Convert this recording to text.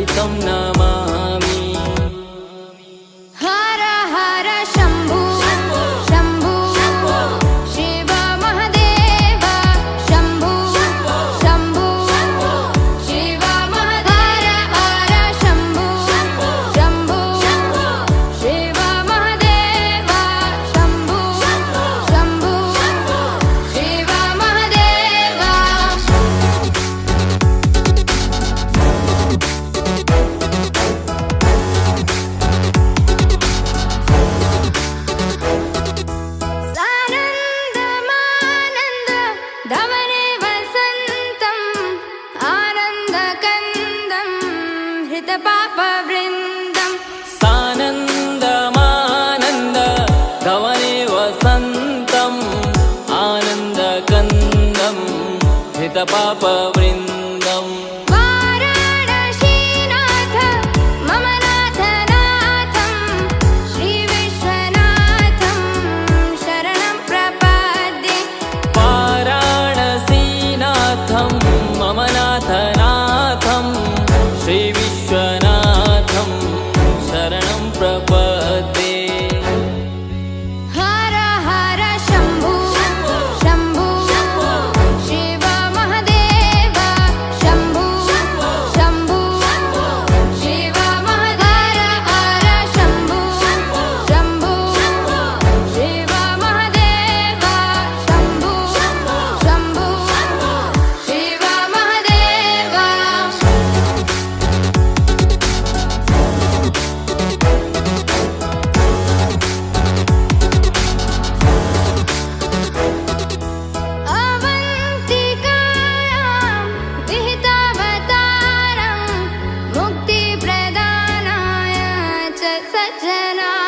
सहितं नमामि। हर हर शम्भो शम्भो शिव महादेव शम्भो शम्भो शिव महादेव। हर शम्भो शम्भो शिव महादेव शम्भो शम्भो शिव महादेव। सानन्दमानन्द धवने वसन्तम् आनन्दकन्दं हृतपापवृन्दम्। सानन्दमानन्द धवने वसन्तम् आनन्दकन्दं हितपापवृन्दम्। वाराणसीनाथ मम नाथनाथं श्रीविश्वनाथं शरणं प्रपद्ये। वाराणसीनाथं मम नाथनाथं श्रीविश्वनाथं शरणं प्रपद्ये। हर हर शम्भो शम्भो शिव महादेव शम्भो शम्भो शिव महादेव। हर शम्भो शम्भो शिव महादेव शम्भो शम्भो शिव महादेव। अवन्तिकायां विहितावतारं मुक्तिप्रदानाय च सज्जनानां।